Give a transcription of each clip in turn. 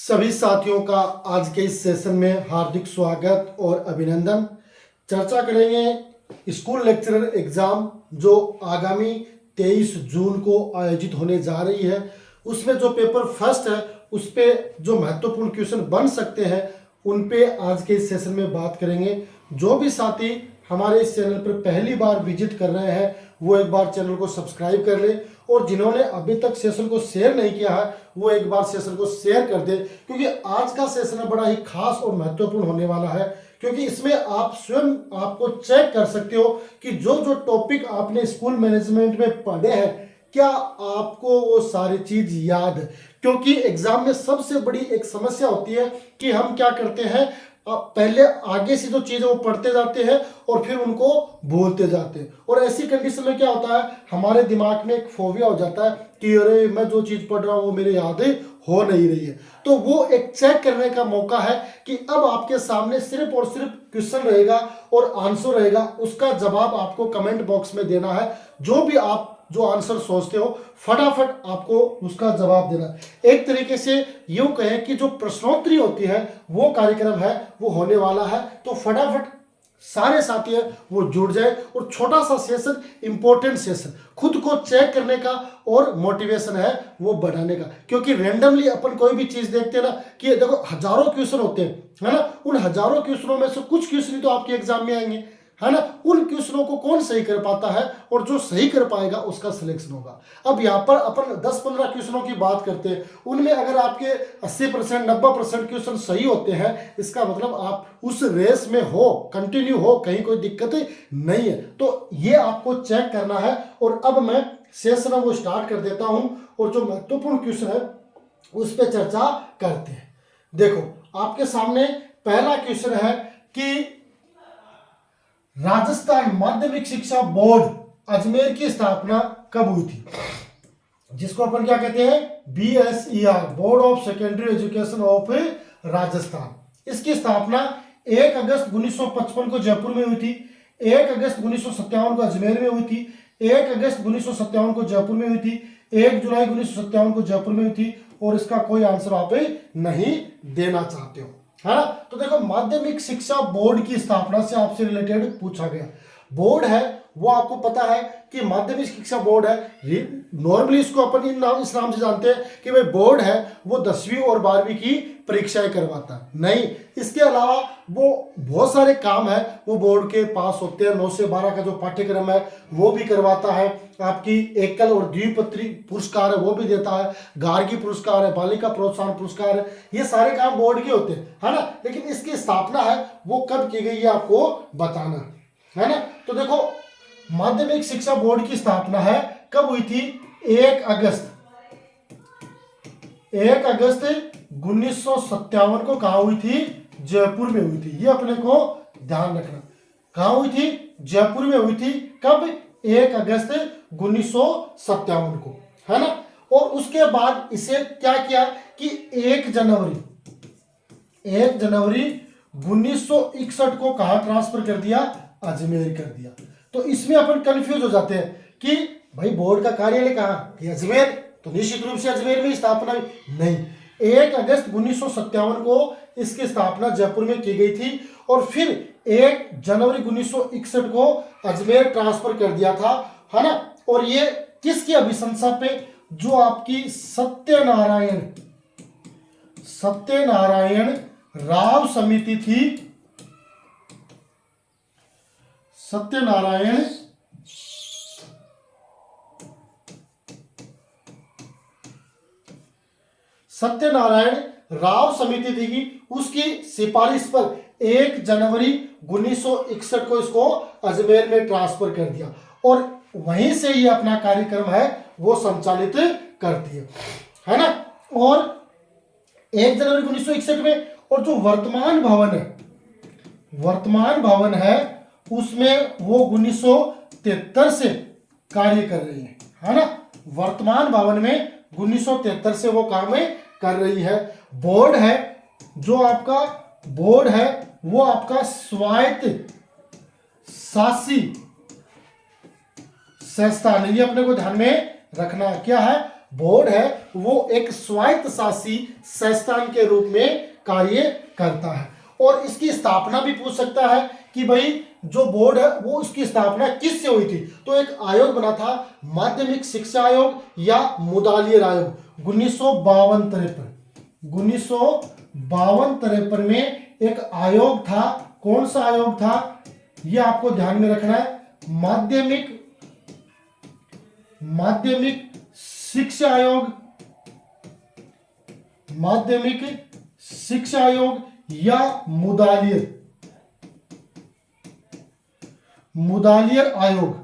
सभी साथियों का आज के इस सेशन में हार्दिक स्वागत और अभिनंदन। चर्चा करेंगे स्कूल लेक्चरर एग्जाम जो आगामी 23 जून को आयोजित होने जा रही है। उसमें जो पेपर फर्स्ट है उस पे जो महत्वपूर्ण क्वेश्चन बन सकते हैं उन पे आज के इस सेशन में बात करेंगे। जो भी साथी हमारे इस चैनल पर पहली बार विजिट कर रहे हैं वो एक बार चैनल को सब्सक्राइब कर ले, और जिन्होंने अभी तक सेशन को शेयर नहीं किया है वो एक बार सेशन को शेयर कर दे, क्योंकि आज का सेशन बड़ा ही खास और महत्वपूर्ण होने वाला है। क्योंकि इसमें आप स्वयं आपको चेक कर सकते हो कि जो जो टॉपिक आपने स्कूल मैनेजमेंट में पढ़े हैं क्या आपको वो सारी चीज याद है। क्योंकि एग्जाम में सबसे बड़ी एक समस्या होती है कि हम क्या करते हैं, पहले आगे से जो चीजें वो पढ़ते जाते हैं और फिर उनको भूलते जाते हैं, और ऐसी कंडीशन में क्या होता है हमारे दिमाग में एक फोबिया हो जाता है कि अरे मैं जो चीज पढ़ रहा हूँ वो मेरे याद हो नहीं रही है। तो वो एक चेक करने का मौका है कि अब आपके सामने सिर्फ और सिर्फ क्वेश्चन रहेगा और आंसर रहेगा, उसका जवाब आपको कमेंट बॉक्स में देना है। जो भी आप जो आंसर सोचते हो फटाफट आपको उसका जवाब देना। एक तरीके से यूं कहें कि जो प्रश्नोत्तरी होती है वो कार्यक्रम है वो होने वाला है। तो फटाफट सारे साथी है वो जुड़ जाए, और छोटा सा सेशन, इंपॉर्टेंट सेशन, खुद को चेक करने का और मोटिवेशन है वो बढ़ाने का। क्योंकि रैंडमली अपन कोई भी चीज देखते हैं ना कि देखो हजारों क्वेश्चन होते हैं, है ना, उन हजारों क्वेश्चनों में से कुछ क्वेश्चन तो आपके एग्जाम में आएंगे, है ना। उन क्वेश्चनों को कौन सही कर पाता है और जो सही कर पाएगा उसका सिलेक्शन होगा। अब यहाँ पर अपन 10-15 क्वेश्चनों की बात करते हैं, उनमें अगर आपके 80% 90% क्वेश्चन सही होते हैं इसका मतलब आप उस रेस में हो, कंटिन्यू हो, कहीं कोई दिक्कत नहीं है। तो ये आपको चेक करना है। और अब मैं सेशन वो स्टार्ट कर देता हूं और जो महत्वपूर्ण क्वेश्चन है उस पर चर्चा करते हैं। देखो आपके सामने पहला क्वेश्चन है कि राजस्थान माध्यमिक शिक्षा बोर्ड अजमेर की स्थापना कब हुई थी, जिसको अपन क्या कहते हैं BSER, board of secondary education of Rajasthan. इसकी स्थापना 1 अगस्त 1955 को जयपुर में हुई थी, 1 अगस्त 1957 को अजमेर में हुई थी, 1 अगस्त 1957 को जयपुर में हुई थी, 1 जुलाई 1957 को जयपुर में हुई थी, और इसका कोई आंसर आप नहीं देना चाहते हो, है ना। तो देखो माध्यमिक शिक्षा बोर्ड की स्थापना से आपसे रिलेटेड पूछा गया। बोर्ड है वो आपको पता है कि माध्यमिक शिक्षा बोर्ड है। नॉर्मली इसको अपन इस नाम से जानते हैं कि भाई बोर्ड है वो 10वीं और 12वीं की परीक्षाएं करवाता है। नहीं, इसके अलावा वो बहुत सारे काम है वो बोर्ड के पास होते हैं। 9 से 12 का जो पाठ्यक्रम है वो भी करवाता है, आपकी एकल और द्विपत्री पुरस्कार है वो भी देता है, गार्गी पुरस्कार है, बालिका प्रोत्साहन पुरस्कार है, ये सारे काम बोर्ड के होते हैं, है ना। लेकिन इसकी स्थापना है वो कब की गई है आपको बताना है ना। तो देखो माध्यमिक शिक्षा बोर्ड की स्थापना है कब हुई थी, 1 अगस्त 1957 को कहा हुई थी, जयपुर में हुई थी। ये अपने को ध्यान रखना, कहां हुई थी, जयपुर में हुई थी। कब, 1 अगस्त 1957 को, है ना। और उसके बाद इसे क्या किया कि 1 जनवरी 1961 को कहा ट्रांसफर कर दिया, अजमेर कर दिया। तो इसमें अपन कंफ्यूज हो जाते हैं कि भाई बोर्ड का कार्यालय कहां, कि अजमेर, तो निश्चित रूप से अजमेर में स्थापना नहीं। 1 अगस्त 1957 को इसकी स्थापना जयपुर में की गई थी, और फिर 1 जनवरी 1961 को अजमेर ट्रांसफर कर दिया था, है ना। और ये किसकी अभिशंसा पे, जो आपकी सत्यनारायण राव समिति थी, सत्यनारायण राव समिति थी कि उसकी सिफारिश पर 1 जनवरी 1961 को इसको अजमेर में ट्रांसफर कर दिया, और वहीं से ये अपना कार्यक्रम है वो संचालित करती है ना। और 1 जनवरी 1961 में, और जो वर्तमान भवन है उसमें वो 1973 से कार्य कर रही है ना। वर्तमान भवन में 1973 से वो काम कर रही है। बोर्ड है जो आपका बोर्ड है वो आपका स्वायत्त शासी संस्थान, ये अपने को ध्यान में रखना है। क्या है, बोर्ड है वो एक स्वायत्त शासी संस्थान के रूप में कार्य करता है। और इसकी स्थापना भी पूछ सकता है कि भाई जो बोर्ड है वो उसकी स्थापना किससे हुई थी। तो एक आयोग बना था माध्यमिक शिक्षा आयोग या मुदालियर आयोग 1952-53 में एक आयोग था। कौन सा आयोग था ये आपको ध्यान में रखना है। माध्यमिक शिक्षा आयोग, माध्यमिक शिक्षा आयोग या मुदालियर आयोग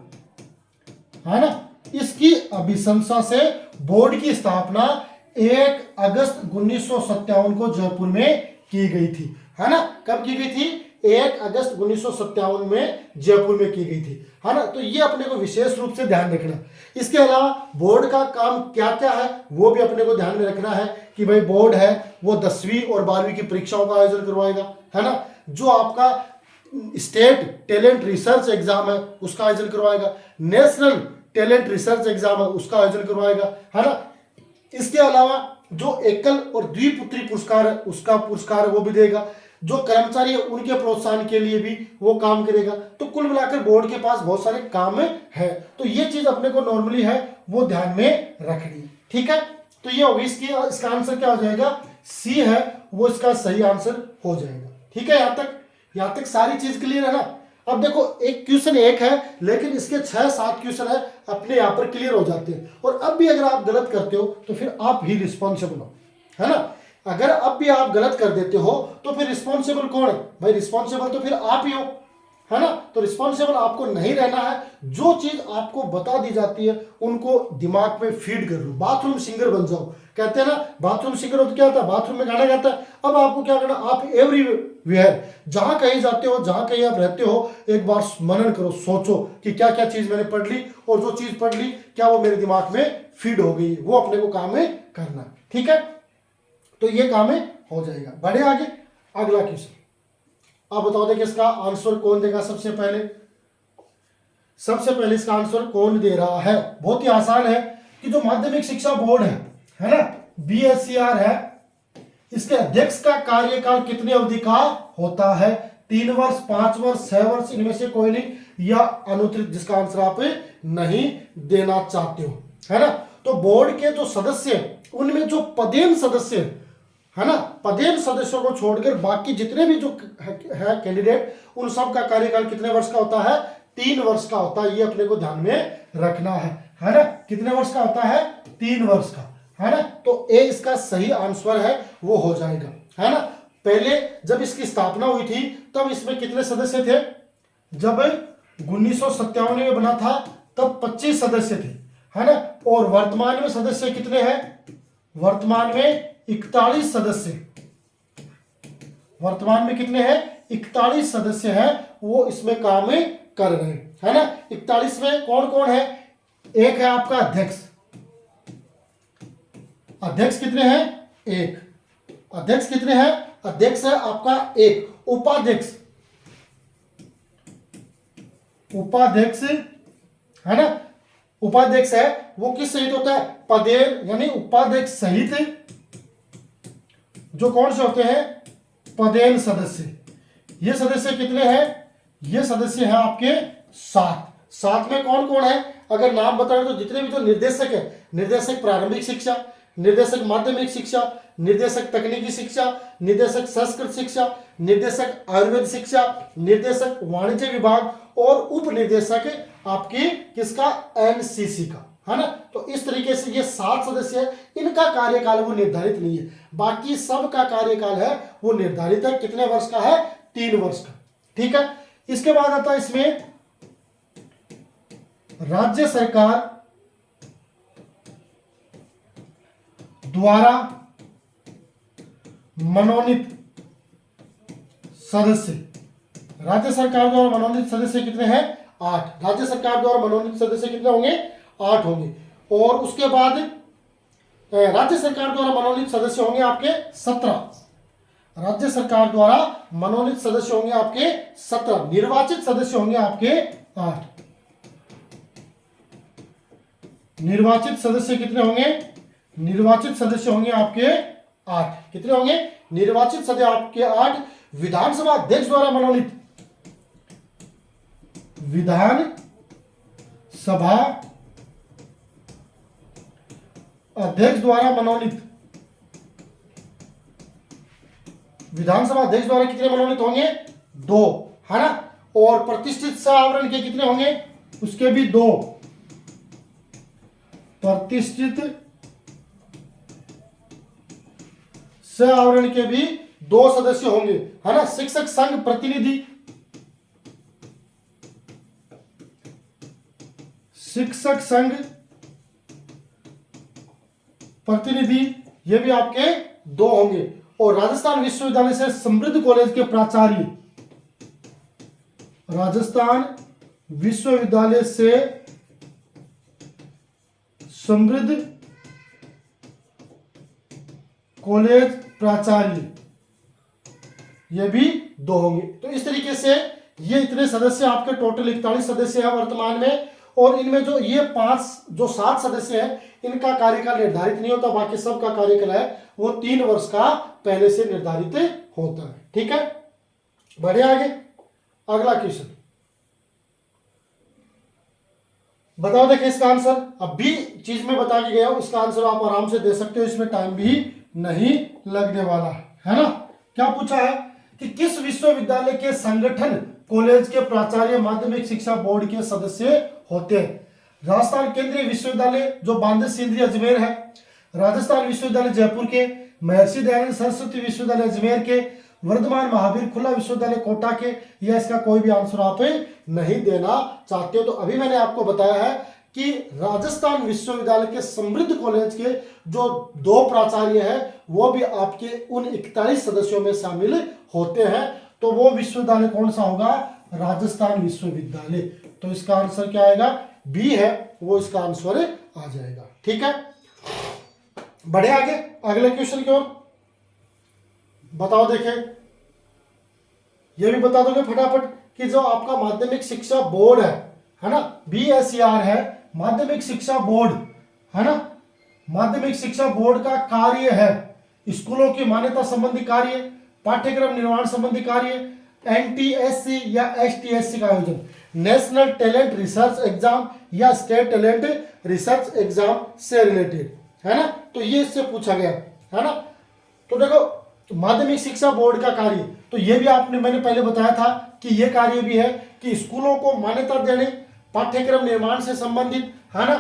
है ना। इसकी अभिशंसा से बोर्ड की स्थापना 1 अगस्त 1957 को जयपुर में की गई थी, है ना। कब की गई थी? 1 अगस्त 1957 में जयपुर में की गई थी, है ना। तो ये अपने को विशेष रूप से ध्यान रखना। इसके अलावा बोर्ड का काम क्या क्या है वो भी अपने को ध्यान में रखना है कि भाई बोर्ड है वो 10वीं और 12वीं की परीक्षाओं का आयोजन करवाएगा, है ना। जो आपका स्टेट टैलेंट रिसर्च एग्जाम है उसका आयोजन करवाएगा, नेशनल टैलेंट रिसर्च एग्जाम है उसका आयोजन करवाएगा, है ना। इसके अलावा जो एकल और द्विपुत्री पुरस्कार है उसका पुरस्कार वो भी देगा। जो कर्मचारी है उनके प्रोत्साहन के लिए भी वो काम करेगा। तो कुल मिलाकर बोर्ड के पास बहुत सारे काम है। तो ये चीज अपने को नॉर्मली है वो ध्यान में रखनी, ठीक है। तो ये होगी इसका आंसर क्या हो जाएगा? सी है वो इसका सही आंसर हो जाएगा, ठीक है। यहां तक सारी चीज क्लियर है ना। अब देखो एक क्वेश्चन एक है लेकिन इसके 6-7 क्वेश्चन है अपने यहाँ पर क्लियर हो जाते हैं। और अब भी अगर आप गलत करते हो तो फिर आप ही रिस्पॉन्सिबल हो, है ना। अगर अब भी आप गलत कर देते हो तो फिर रिस्पॉन्सिबल कौन है? भाई रिस्पॉन्सिबल तो फिर आप ही हो, है ना। तो रिस्पॉन्सिबल आपको नहीं रहना है। जो चीज आपको बता दी जाती है उनको दिमाग में फीड कर लो। बाथरूम सिंगर बन जाओ, कहते हैं ना बाथरूम सिंगर हो तो क्या होता है? बाथरूम में गाना गाता है। अब आपको क्या करना, आप एवरीवेयर जहां कहीं जाते हो, जहां कहीं आप रहते हो, एक बार मनन करो, सोचो कि क्या क्या चीज मैंने पढ़ ली और जो चीज पढ़ ली क्या वो मेरे दिमाग में फीड हो गई, वो अपने को काम में करना, ठीक है। तो ये काम में हो जाएगा। बढ़े आगे, अगला क्वेश्चन आप बताओ देखिए इसका आंसर कौन देगा। सबसे पहले इसका आंसर कौन दे रहा है? बहुत ही आसान है कि जो माध्यमिक शिक्षा बोर्ड है ना, BSER है, इसके अध्यक्ष का कार्यकाल कितनी अवधि का होता है? 3 वर्ष, 5 वर्ष, 6 वर्ष, इनमें से कोई नहीं, या अनुत्तरित, जिसका आंसर आप नहीं देना चाहते हो, है ना। तो बोर्ड के जो सदस्य उनमें जो पदेन सदस्य है ना, पदेन सदस्यों को छोड़कर बाकी जितने भी जो है कैंडिडेट, उन सब का कार्यकाल कितने वर्ष का होता है? 3 वर्ष का होता है। ये अपने को ध्यान में रखना है ना। कितने वर्ष का होता है? 3 वर्ष का, है ना। तो ए इसका सही आंसर है वो हो जाएगा, है ना। पहले जब इसकी स्थापना हुई थी तब इसमें कितने सदस्य थे? जब 1957 में बना था तब 25 सदस्य थे, है ना। और वर्तमान में सदस्य कितने हैं? वर्तमान में 41 सदस्य। वर्तमान में कितने हैं? 41 सदस्य हैं वो इसमें काम कर रहे हैं, है ना। 41 में कौन कौन है? एक है आपका अध्यक्ष। अध्यक्ष कितने हैं? 1। अध्यक्ष कितने हैं? अध्यक्ष है आपका 1। उपाध्यक्ष, उपाध्यक्ष है ना। उपाध्यक्ष है वो किस सहित होता है? पदेन, यानी उपाध्यक्ष सहित जो कौन से होते हैं? पदेन सदस्य। ये सदस्य कितने हैं? ये सदस्य है आपके 7। 7 में कौन कौन है अगर नाम बताएं तो जितने भी जो निर्देशक है, निर्देशक प्रारंभिक शिक्षा, निर्देशक माध्यमिक शिक्षा, निर्देशक तकनीकी शिक्षा, निर्देशक संस्कृत शिक्षा, निर्देशक आयुर्वेद शिक्षा, निर्देशक वाणिज्य विभाग और उप निर्देशक आपकी किसका? NCC का, है ना। तो इस तरीके से ये 7 सदस्य है। इनका कार्यकाल वो निर्धारित नहीं है, बाकी सब का कार्यकाल है वो निर्धारित है। कितने वर्ष का है? 3 वर्ष का, ठीक है। इसके बाद आता है इसमें राज्य सरकार द्वारा मनोनीत सदस्य। राज्य सरकार द्वारा मनोनीत सदस्य कितने हैं? 8। राज्य सरकार द्वारा मनोनीत सदस्य कितने होंगे? 8 होंगे। और उसके बाद राज्य सरकार द्वारा मनोनीत सदस्य होंगे आपके 17। राज्य सरकार द्वारा मनोनीत सदस्य होंगे आपके 17। निर्वाचित सदस्य होंगे आपके 8। निर्वाचित सदस्य कितने होंगे? निर्वाचित सदस्य होंगे आपके 8। कितने होंगे? निर्वाचित सदस्य आपके 8। विधानसभा अध्यक्ष द्वारा मनोनीत, विधान सभा अध्यक्ष द्वारा मनोनीत, विधानसभा अध्यक्ष द्वारा कितने मनोनीत होंगे? 2, है ना। और प्रतिष्ठित सह आवरण के कितने होंगे? उसके भी 2। प्रतिष्ठित सह आवरण के भी 2 सदस्य होंगे, है ना। शिक्षक संघ प्रतिनिधि, शिक्षक संघ प्रतिनिधि, ये भी आपके 2 होंगे। और राजस्थान विश्वविद्यालय से समृद्ध कॉलेज के प्राचार्य, राजस्थान विश्वविद्यालय से समृद्ध कॉलेज प्राचार्य, ये भी 2 होंगे। तो इस तरीके से ये इतने सदस्य आपके टोटल 41 सदस्य हैं वर्तमान में। और इनमें जो ये 7 सदस्य हैं, इनका कार्यकाल निर्धारित नहीं होता, बाकी सबका कार्यकाल है वो 3 वर्ष का पहले से निर्धारित होता है। ठीक है, बढ़े आगे। अगला क्वेश्चन बताओ। देखिए इसका आंसर अभी चीज में बता के गया हूं, इसका आंसर आप आराम से दे सकते हो, इसमें टाइम भी नहीं लगने वाला है ना। क्या पूछा है कि किस विश्वविद्यालय के संगठन कॉलेज के प्राचार्य माध्यमिक शिक्षा बोर्ड के सदस्य होते हैं? राजस्थान केंद्रीय विश्वविद्यालय जो बांदा सिंधरी अजमेर है, राजस्थान विश्वविद्यालय जयपुर के, महर्षि दयानंद सरस्वती विश्वविद्यालय अजमेर के, वर्धमान महावीर खुला विश्वविद्यालय कोटा के, या इसका कोई भी आंसर आप नहीं देना चाहते हो तो अभी मैंने आपको बताया है कि राजस्थान विश्वविद्यालय के समृद्ध कॉलेज के जो 2 प्राचार्य हैं वो भी आपके उन 41 सदस्यों में शामिल होते हैं। तो वो विश्वविद्यालय कौन सा होगा? राजस्थान विश्वविद्यालय। तो इसका आंसर क्या आएगा? बी है, वो इसका आंसर आ जाएगा। ठीक है, बढ़े आगे अगले क्वेश्चन की ओर। बताओ, देखें ये भी बता दोगे फटाफट कि जो आपका माध्यमिक शिक्षा बोर्ड है ना, BSER है, माध्यमिक शिक्षा बोर्ड है ना, माध्यमिक शिक्षा बोर्ड का कार्य है स्कूलों की मान्यता संबंधी कार्य, पाठ्यक्रम निर्माण संबंधी कार्य, NTSC या STSC का आयोजन, नेशनल टैलेंट रिसर्च एग्जाम या स्टेट टैलेंट रिसर्च एग्जाम से रिलेटेड, है ना। तो ये इससे पूछा गया है ना। तो देखो माध्यमिक शिक्षा बोर्ड का कार्य, तो ये भी आपने मैंने पहले बताया था कि ये कार्य भी है कि स्कूलों को मान्यता देने, पाठ्यक्रम निर्माण से संबंधित, है ना,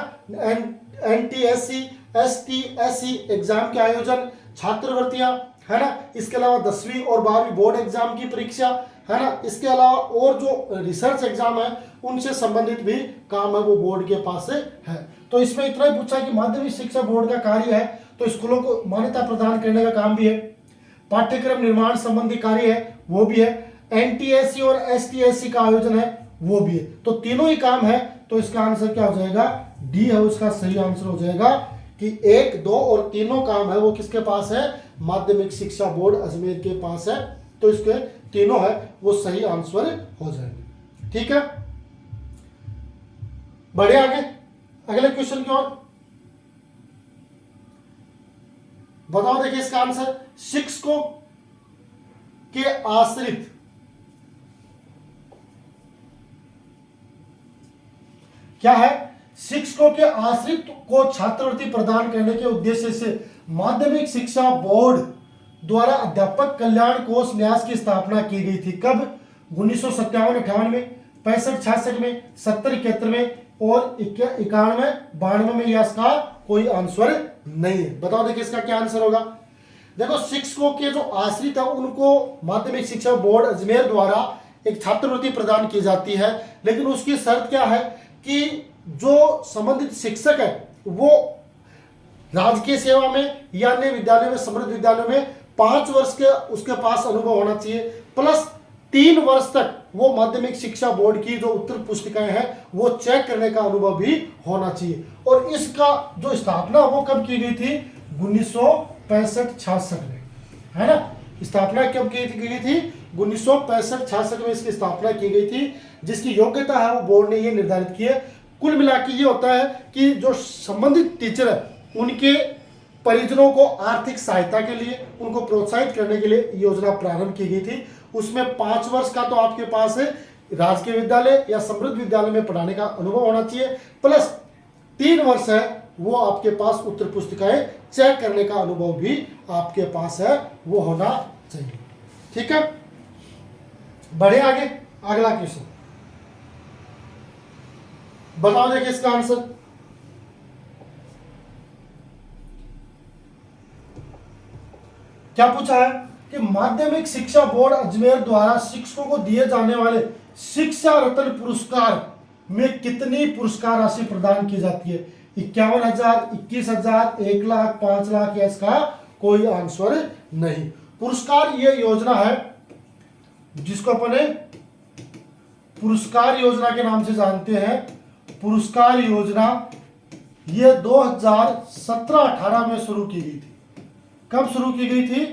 NTSC STSC एग्जाम के आयोजन, छात्रवृत्तियां, है ना, इसके अलावा 10वीं और 12वीं बोर्ड एग्जाम की परीक्षा, है ना, इसके अलावा और जो रिसर्च एग्जाम है उनसे संबंधित भी काम है वो बोर्ड के पास है। तो इसमें इतना ही पूछा कि माध्यमिक शिक्षा बोर्ड का कार्य है तो स्कूलों को मान्यता प्रदान करने का काम भी है, पाठ्यक्रम निर्माण संबंधी कार्य है वो भी है, NTSC और STSC का आयोजन है वो भी है। तो तीनों ही काम है। तो इसका आंसर क्या हो जाएगा? डी है, उसका सही आंसर हो जाएगा कि 1, 2 और तीनों काम है वो किसके पास है? माध्यमिक शिक्षा बोर्ड अजमेर के पास है। तो इसके तीनों है वो सही आंसर हो जाएंगे। ठीक है, बढ़े आगे अगले क्वेश्चन की ओर। बताओ, देखिए इसका आंसर शिक्षकों के आश्रित क्या है? शिक्षकों के आश्रित को छात्रवृत्ति प्रदान करने के उद्देश्य से माध्यमिक शिक्षा बोर्ड द्वारा अध्यापक कल्याण कोष न्यास की स्थापना की गई थी। कब? 1957-58 में, 65-66 में, 70-71 में और 91-92 में। या इसका कोई आंसर नहीं है। बताओ, देखिए इसका क्या आंसर होगा? देखो शिक्षकों के जो आश्रित है उनको माध्यमिक शिक्षा बोर्ड अजमेर द्वारा एक छात्रवृत्ति प्रदान की जाती है, लेकिन उसकी शर्त क्या है कि जो संबंधित शिक्षक है वो राजकीय सेवा में या अन्य विद्यालय में, समृद्ध विद्यालय में 5 वर्ष के उसके पास अनुभव होना चाहिए, प्लस 3 वर्ष तक वो माध्यमिक शिक्षा बोर्ड की जो उत्तर पुस्तिकाएं हैं वो चेक करने का अनुभव भी होना चाहिए। और इसका जो स्थापना वो कब की गई थी? 1965-66 में, है ना। स्थापना कब की गई थी? 1965-66 में इसकी स्थापना की गई थी। जिसकी योग्यता है वो बोर्ड ने ये निर्धारित की है। कुल मिला के ये होता है कि जो संबंधित टीचर है उनके परिजनों को आर्थिक सहायता के लिए, उनको प्रोत्साहित करने के लिए योजना प्रारंभ की गई थी। उसमें 5 वर्ष का तो आपके पास राजकीय विद्यालय या समृद्ध विद्यालय में पढ़ाने का अनुभव होना चाहिए, प्लस 3 वर्ष है वो आपके पास उत्तर पुस्तिकाएं चेक करने का अनुभव भी आपके पास है, वो होना चाहिए। ठीक है, बढ़े आगे। अगला क्वेश्चन बताओ, देखिए इसका आंसर। क्या पूछा है कि माध्यमिक शिक्षा बोर्ड अजमेर द्वारा शिक्षकों को दिए जाने वाले शिक्षा रत्न पुरस्कार में कितनी पुरस्कार राशि प्रदान की जाती है? 51,000, 21,000, 1 लाख, 5 लाख, या इसका कोई आंसर नहीं। पुरस्कार ये योजना है जिसको अपने पुरस्कार योजना के नाम से जानते हैं। पुरस्कार योजना ये 2017-18 में शुरू की गई थी। कब शुरू की गई थी?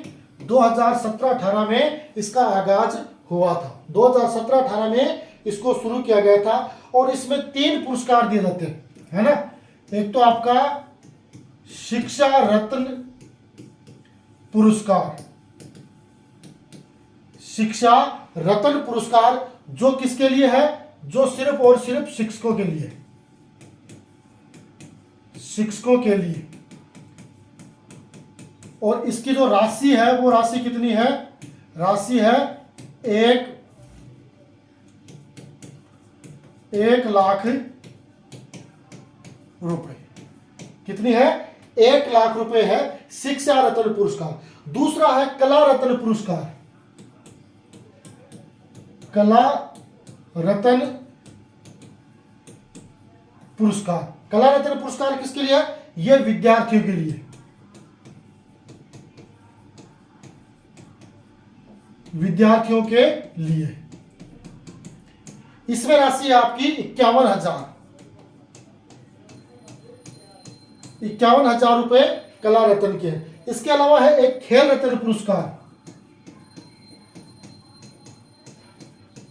2017-18 में इसका आगाज हुआ था। 2017-18 में इसको शुरू किया गया था और इसमें 3 पुरस्कार दिए जाते हैं, है ना। एक तो आपका शिक्षा रत्न पुरस्कार, शिक्षा रत्न पुरस्कार जो किसके लिए है? जो सिर्फ और सिर्फ शिक्षकों के लिए, शिक्षकों के लिए। और इसकी जो राशि है वो राशि कितनी है? राशि है 1 लाख रुपए। कितनी है? 1 लाख रुपए है शिक्षा रत्न पुरस्कार। दूसरा है कला रत्न पुरस्कार। कला रत्न पुरस्कार, कला रत्न पुरस्कार किसके लिए है? यह विद्यार्थियों के लिए, विद्यार्थियों के लिए। इसमें राशि है आपकी 51,000 रुपए कला रत्न के। इसके अलावा है एक खेल रत्न पुरस्कार।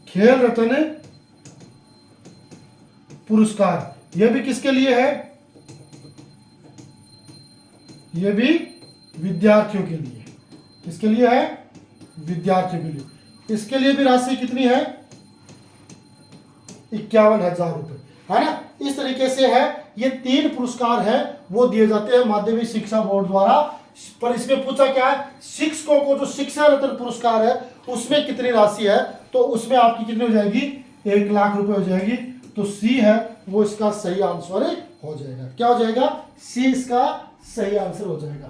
खेल रत्न पुरस्कार यह भी किसके लिए है? यह भी विद्यार्थियों के लिए। किसके लिए है? विद्यार्थियों के लिए। इसके लिए भी राशि कितनी है? 51,000 रुपए, है ना। इस तरीके से है, ये 3 पुरस्कार है वो दिए जाते हैं माध्यमिक शिक्षा बोर्ड द्वारा। पर इसमें पूछा क्या है? शिक्षकों को जो शिक्षा रत्न पुरस्कार है उसमें कितनी राशि है? तो उसमें आपकी कितनी हो जाएगी? 1 लाख रुपए हो जाएगी। तो सी है वो इसका सही आंसर हो जाएगा। क्या हो जाएगा? सी इसका सही आंसर हो जाएगा।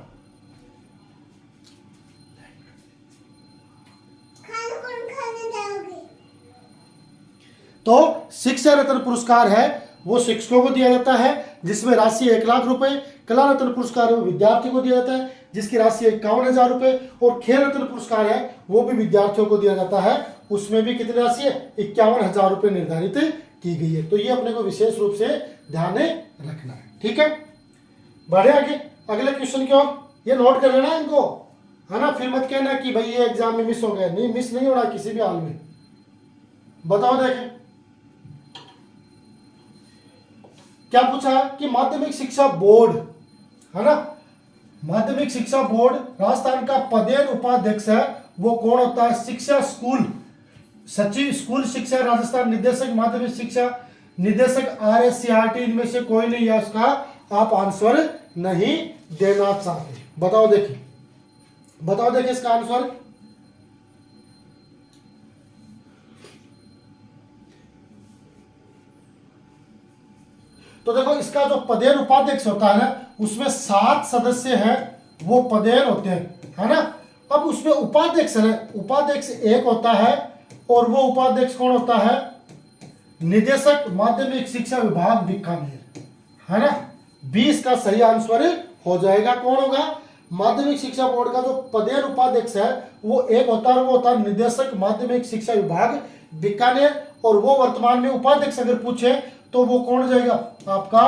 तो शिक्षा रत्न पुरस्कार है वो शिक्षकों को दिया जाता है जिसमें राशि 1 लाख रुपए। कला रत्न पुरस्कार वो विद्यार्थी को दिया जाता है जिसकी राशि 51,000 रुपए। और खेल रत्न पुरस्कार है वो भी विद्यार्थियों को दिया जाता है, उसमें भी कितनी राशि है? 51,000 रुपए निर्धारित की गई है। तो ये अपने को विशेष रूप से ध्यान में रखना है। ठीक है, बढ़े आगे अगले क्वेश्चन की ओर। ये नोट कर लेना इनको, है ना। फिर मत कहना कि भाई ये एग्जाम में मिस हो गया। नहीं, मिस नहीं हो रहा किसी भी हाल में। बताओ देखें क्या पूछा है कि माध्यमिक शिक्षा बोर्ड, है ना, माध्यमिक शिक्षा बोर्ड राजस्थान का पदेन उपाध्यक्ष है वो कौन होता है? शिक्षा स्कूल सचिव, स्कूल शिक्षा राजस्थान, निदेशक माध्यमिक शिक्षा, निदेशक RSCRT, इनमें से कोई नहीं है। उसका आप आंसर नहीं देना चाहते। बताओ देखिए, बताओ देखिए इसका आंसर। तो देखो इसका जो पदेन उपाध्यक्ष होता है ना उसमें 7 सदस्य हैं वो पदेन होते हैं, है ना। अब उसमें उपाध्यक्ष है, उपाध्यक्ष एक होता है और वो उपाध्यक्ष कौन होता है? निदेशक माध्यमिक शिक्षा विभाग बीकानेर, है ना। 20 का सही आंसर हो जाएगा। कौन होगा? माध्यमिक शिक्षा बोर्ड का जो पदेन उपाध्यक्ष है वो एक होता है, वो होता है निदेशक माध्यमिक शिक्षा विभाग बीकानेर। और वो वर्तमान में उपाध्यक्ष अगर पूछे तो वो कौन हो जाएगा? आपका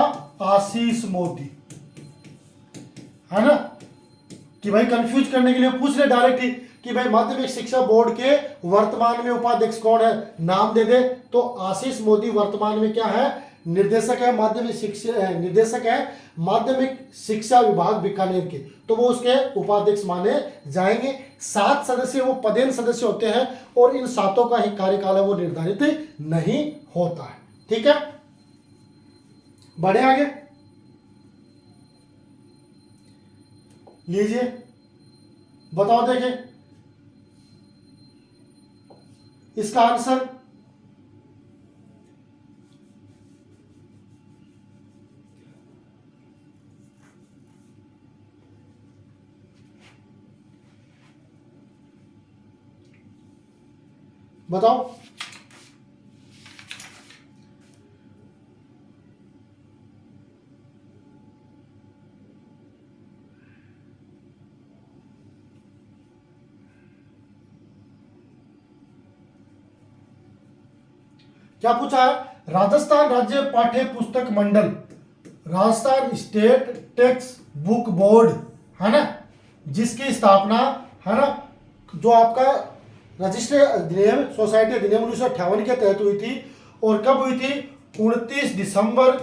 आशीष मोदी, है ना। कि भाई कंफ्यूज करने के लिए पूछ ले डायरेक्ट ही कि भाई माध्यमिक शिक्षा बोर्ड के वर्तमान में उपाध्यक्ष कौन है, नाम दे दे। तो आशीष मोदी वर्तमान में क्या है? निर्देशक है माध्यमिक शिक्षा विभाग बीकानेर के, तो वो उसके उपाध्यक्ष माने जाएंगे। 7 सदस्य वो पदेन सदस्य होते हैं और इन 7 का ही कार्यकाल है वो निर्धारित नहीं होता है। ठीक है, बढ़े आगे। लीजिए बताओ, देखें इसका आंसर। बताओ, क्या पूछा है? राजस्थान राज्य पाठ्य पुस्तक मंडल, Rajasthan state textbook board है ना, जिसकी स्थापना है ना, जो आपका रजिस्ट्री अधिनियम सोसाइटी अधिनियम 1958 के तहत हुई थी। और कब हुई थी? 29 दिसंबर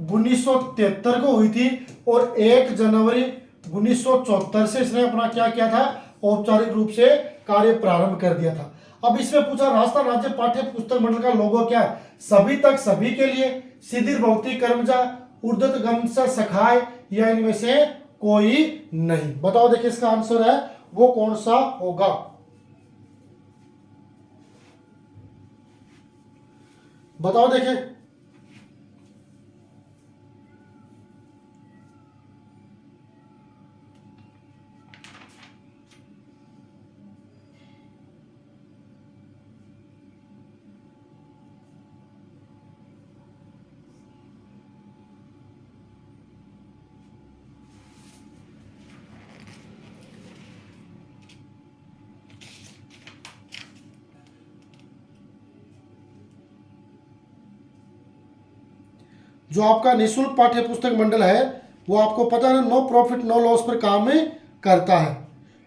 1973 को हुई थी। और 1 जनवरी 1974 से इसने अपना क्या किया था? औपचारिक रूप से कार्य प्रारंभ कर दिया था। अब इसमें पूछा राजस्थान राज्य पाठ्य पुस्तक मंडल का लोगो क्या है? सभी तक सभी के लिए, सीधी भक्ति कर्मजा, उर्दत गमसा सखाए, या इनमें से कोई नहीं। बताओ, देखिए इसका आंसर है वो कौन सा होगा? बताओ, देखिए जो आपका निःशुल्क पाठ्य पुस्तक मंडल है वो आपको पता है नो प्रॉफिट नो लॉस पर काम करता है,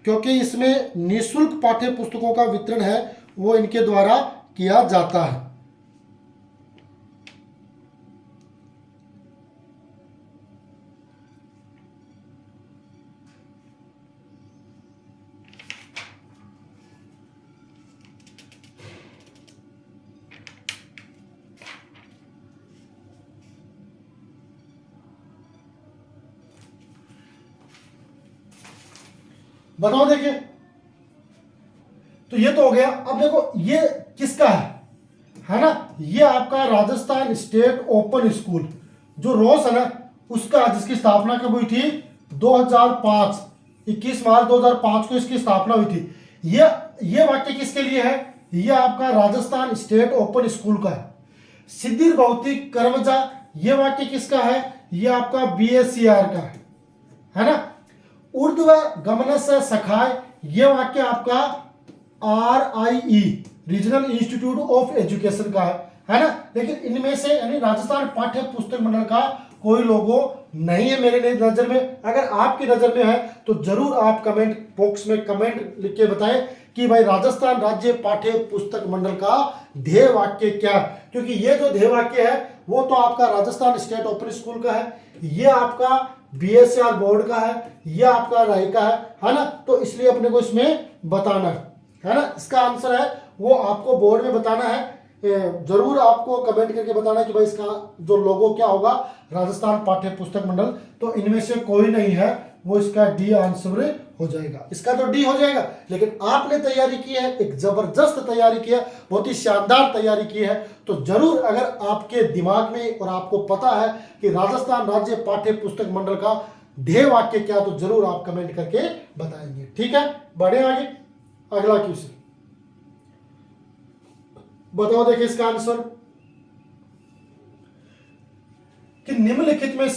क्योंकि इसमें निःशुल्क पाठ्य पुस्तकों का वितरण है वो इनके द्वारा किया जाता है। बताओ, देखिए तो ये तो हो गया। अब देखो ये किसका है ना? ये आपका राजस्थान स्टेट ओपन स्कूल जो रोस है ना उसका, जिसकी स्थापना कब हुई थी? 2005, 21 मार्च 2005 को इसकी स्थापना हुई थी। ये वाक्य किसके लिए है? ये आपका राजस्थान स्टेट ओपन स्कूल का है। सिद्धिर भौतिक कर्मजा, ये वाक्य किसका है? ये आपका BSCR का है ना। उर्दू गमनस सखाए, ये वाक्य आपका RIE regional institute of education का है ना। लेकिन इनमें से यानी राजस्थान पाठ्य पुस्तक मंडल का कोई लोगो नहीं है मेरे नजर में। अगर आपकी नजर में है तो जरूर आप कमेंट बॉक्स में कमेंट लिख के बताएं कि भाई राजस्थान राज्य पाठ्य पुस्तक मंडल का ध्येय वाक्य क्या है, क्योंकि ये जो ध्येय वाक्य है वो तो आपका राजस्थान स्टेट ओपन स्कूल का है, ये आपका BSCR बोर्ड का है, ये आपका राय का है ना। तो इसलिए अपने को इसमें बताना है ना। इसका आंसर है वो आपको बोर्ड में बताना है। जरूर आपको कमेंट करके बताना कि भाई इसका जो लोगो क्या होगा, राजस्थान पाठ्य पुस्तक मंडल। तो इनमें से कोई नहीं है, वो इसका D आंसर हो जाएगा। इसका तो D हो जाएगा। लेकिन आपने तैयारी की है, एक जबरदस्त तैयारी की है, बहुत ही शानदार तैयारी की है। तो जरूर अगर आपके दिमाग में और आपको पता है कि राजस्थान राज्य पाठ्य पुस्तक मंडल का ध्येय वाक्य क्या, तो जरूर आप कमेंट करके बताएंगे। ठीक है, बढ़े आगे। अगला क्वेश्चन बताओ, देखिए इसका आंसर कि निम्नलिखित में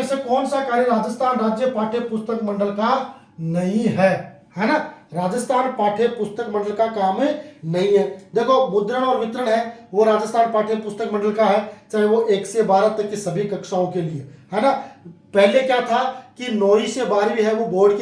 से कौन सा कार्य राजस्थान राज्य पाठ्य पुस्तक मंडल का नहीं है ना। राजस्थान पाठ्य पुस्तक मंडल का काम नहीं है। देखो मुद्रण और वितरण है वो राजस्थान पाठ्य पुस्तक मंडल का है, चाहे वो 1 से 12 तक की सभी कक्षाओं के लिए है ना। पहले क्या था कि 9वीं से 12वीं है वो बोर्ड के